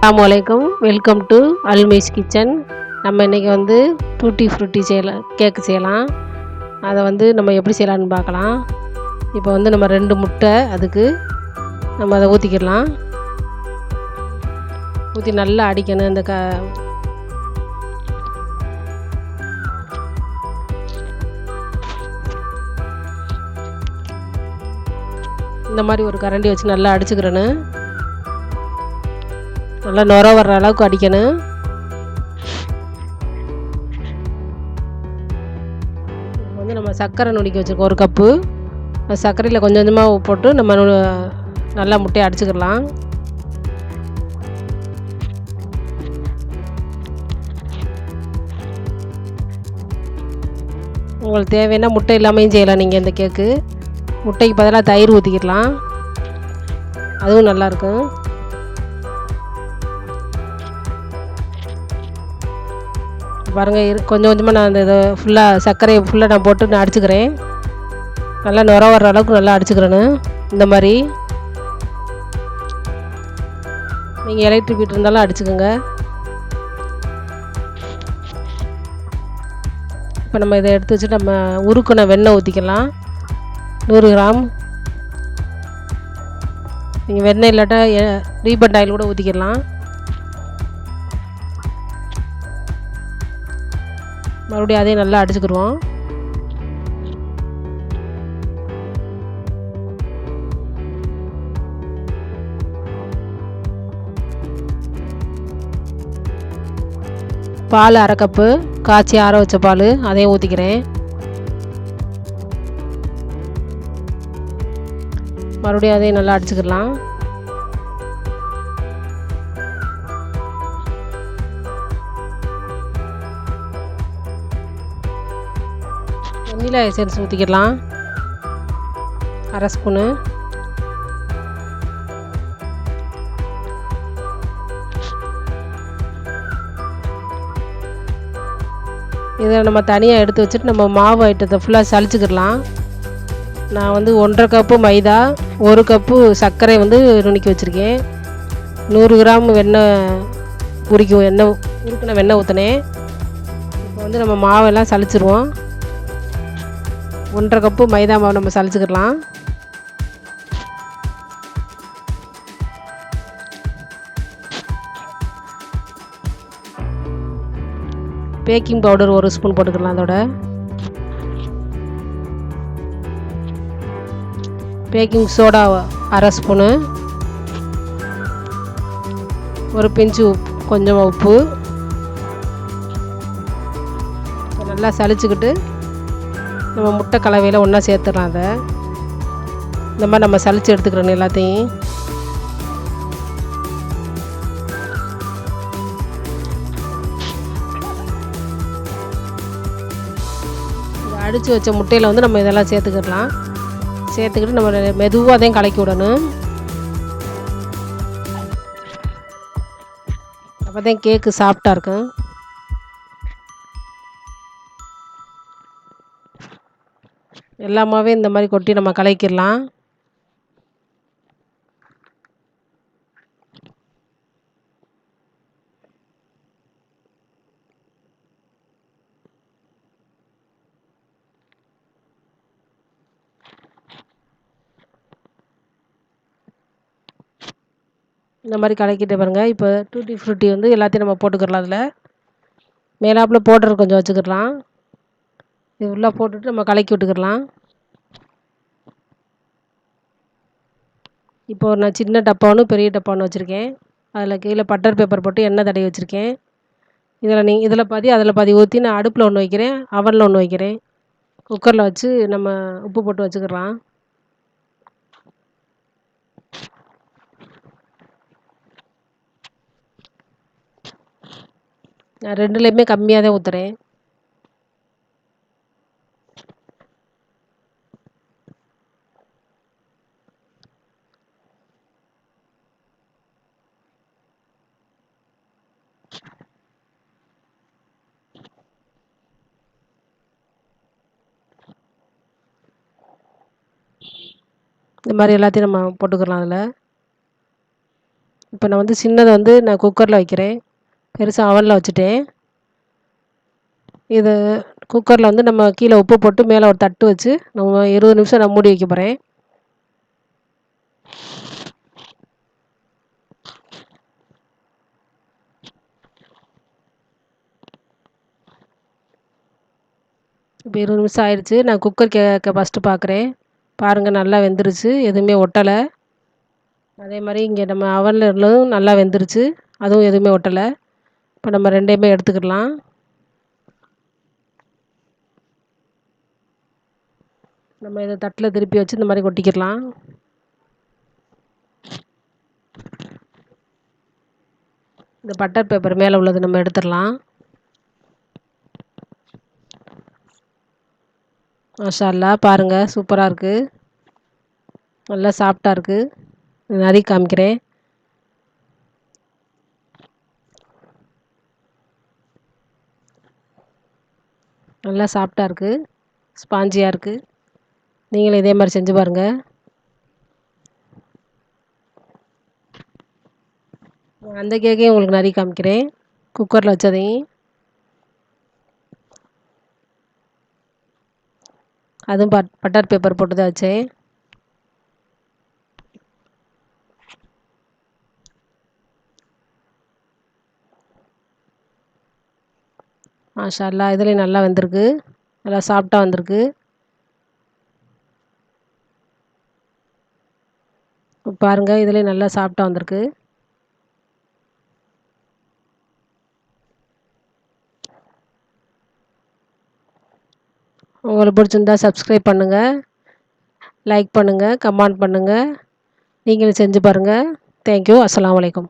அஸ்ஸலாமு welcome to அல்மீஸ் kitchen. நம்ம இன்றைக்கி வந்து டூட்டி ஃப்ரூட்டி கேக்கு செய்யலாம். அதை வந்து நம்ம எப்படி செய்யலான்னு பார்க்கலாம். இப்போ வந்து நம்ம 2 முட்டை, அதுக்கு நம்ம அதை ஊற்றிக்கிடலாம். ஊற்றி நல்லா அடிக்கணும். இந்த மாதிரி ஒரு கரண்டி வச்சு நல்லா அடிச்சுக்கிறேன்னு, நல்லா நுர வர்ற அளவுக்கு அடிக்கணும். வந்து நம்ம சர்க்கரை நுணுக்கி வச்சுருக்கோம் 1 கப்பு. அந்த சர்க்கரையில் கொஞ்சம் கொஞ்சமாக போட்டு நம்ம நல்லா முட்டையை அடிச்சுக்கிடலாம். உங்களுக்கு தேவைன்னா முட்டை இல்லாமையும் செய்யலாம். நீங்கள் இந்த கேக்கு முட்டைக்கு பதிலாக தயிர் ஊற்றிக்கிடலாம், அதுவும் நல்லாயிருக்கும். பாருங்கள், கொஞ்சம் கொஞ்சமாக நான் அந்த இதை சர்க்கரையை ஃபுல்லாக நான் போட்டு நான் அடிச்சுக்கிறேன். நல்லா நுர வர்ற அளவுக்கு நல்லா அடிச்சுக்கிறேன்னு. இந்த மாதிரி நீங்கள் எலக்ட்ரிக் பீட் இருந்தாலும் அடிச்சுக்கோங்க. இப்போ நம்ம இதை எடுத்து வச்சு நம்ம உருக்குன வெண்ணெய் ஊற்றிக்கலாம். 100 கிராம். நீங்கள் வெண்ணெய் இல்லாட்டா ரீபண்ட் ஆயில் கூட ஊற்றிக்கலாம். மறுபடியும் அதையும் நல்லா அடிச்சுக்கிடுவோம். பால் 1/2 கப்பு, காய்ச்சி ஆற வச்ச பால், அதையும் ஊற்றிக்கிறேன். மறுபடியும் அதையும் நல்லா அடிச்சுக்கிடலாம். Vanilla essence ஊற்றிக்கிடலாம், 1/2 spoon. இதை நம்ம தனியாக எடுத்து வச்சுட்டு நம்ம மாவு ஐட்டத்தை ஃபுல்லாக சளிச்சுக்கிடலாம். நான் வந்து 1/2 கப்பு மைதா, 1 கப்பு சர்க்கரை வந்து நுணுக்கி வச்சுருக்கேன். 100 கிராம் உருக்கின வெண்ணெய் ஊற்றினேன். இப்போ வந்து நம்ம மாவெல்லாம் சளிச்சிருவோம். 1/2 கப்பு மைதா மாவு நம்ம சளிச்சுக்கிடலாம். பேக்கிங் பவுடர் 1 ஸ்பூன் போட்டுக்கலாம். அதோட பேக்கிங் சோடா 1/2 ஸ்பூனு, ஒரு பிஞ்சு கொஞ்சமாக உப்பு. நல்லா சளிச்சுக்கிட்டு நம்ம முட்டை கலவையில் ஒன்றா சேர்த்துடலாம். அதை இந்த மாதிரி நம்ம சளிச்சு எடுத்துக்கிறோம் எல்லாத்தையும். அடித்து வச்ச முட்டையில் வந்து நம்ம இதெல்லாம் சேர்த்துக்கிடலாம். சேர்த்துக்கிட்டு நம்ம மெதுவாக அதையும் கலக்கி விடணும். அப்போ தான் கேக்கு சாஃப்டாக இருக்கும். எல்லாமாவே இந்த மாதிரி கொட்டி நம்ம கலக்கிடலாம். இந்த மாதிரி கலக்கிட்டு பாருங்கள். இப்போ டூட்டி ஃப்ரூட்டி வந்து எல்லாத்தையும் நம்ம போட்டுக்கிடலாம். அதில் மேலாப்பில் பவுடர் கொஞ்சம் வச்சுக்கிடலாம். இது உள்ளே போட்டுட்டு நம்ம கலக்கி விட்டுக்கிடலாம். இப்போ நான் சின்ன டப்பான்னு பெரிய டப்பான்னு வச்சுருக்கேன். அதில் கீழே பட்டர் பேப்பர் போட்டு எண்ணெய் தடவி வச்சுருக்கேன். இதில் பாதி அதில் பாதி ஊற்றி நான் அடுப்பில் ஒன்று வைக்கிறேன், அவனில் ஒன்று வைக்கிறேன். குக்கரில் வச்சு நம்ம உப்பு போட்டு வச்சுக்கிடலாம். நான் 2லேயுமே கம்மியாக தான் ஊற்றுறேன். இந்த மாதிரி எல்லாத்தையும் நம்ம போட்டுக்கலாம். அதில் இப்போ நான் வந்து சின்னதை வந்து நான் குக்கரில் வைக்கிறேன். பெருசா அவனில் வச்சுட்டேன். இத குக்கரில் வந்து நம்ம கீழே உப்பு போட்டு மேலே ஒரு தட்டு வச்சு நம்ம 20 நிமிஷம் நான் மூடி வைக்க போகிறேன். இப்போ 20 நிமிஷம் ஆயிடுச்சு. நான் குக்கர் ஃபஸ்ட்டு பார்க்குறேன். பாருங்கள் நல்லா வெந்துருச்சு. எதுவுமே ஒட்டலை. அதே மாதிரி இங்கே நம்ம அவனில் உள்ளதும் நல்லா வெந்துருச்சு. அதுவும் எதுவுமே ஒட்டலை. இப்போ நம்ம 2யுமே எடுத்துக்கிடலாம். நம்ம இதை தட்டில் திருப்பி வச்சு இந்த மாதிரி கொட்டிக்கிடலாம். இந்த பட்டர் பேப்பர் மேலே உள்ளது நம்ம எடுத்துடலாம். மாஷா அல்லாஹ் பாருங்கள் சூப்பராக இருக்குது. நல்லா சாஃப்டாக இருக்குது. நறுக்கி காமிக்கிறேன். நல்லா சாஃப்டாக இருக்குது. ஸ்பாஞ்சியாக இருக்குது. நீங்களும் இதே மாதிரி செஞ்சு பாருங்கள். அந்த கேக்கையும் உங்களுக்கு நறுக்கி காமிக்கிறேன். குக்கரில் வச்சதையும் அதுவும் பட்டர் பேப்பர் போட்டு தான் வச்சேன். மாஷா அல்லாஹ் இதுலேயும் நல்லா வெந்திருக்கு. நல்லா சாஃப்டாக வந்திருக்கு. பாருங்கள் இதுலேயும் நல்லா சாஃப்டாக வந்திருக்கு. உங்களுக்கு பிடிச்சிருந்தா சப்ஸ்கிரைப் பண்ணுங்கள், லைக் பண்ணுங்கள், கமெண்ட் பண்ணுங்கள். நீங்களும் செஞ்சு பாருங்கள். தேங்க்யூ. அஸ்ஸலாமு அலைக்கும்.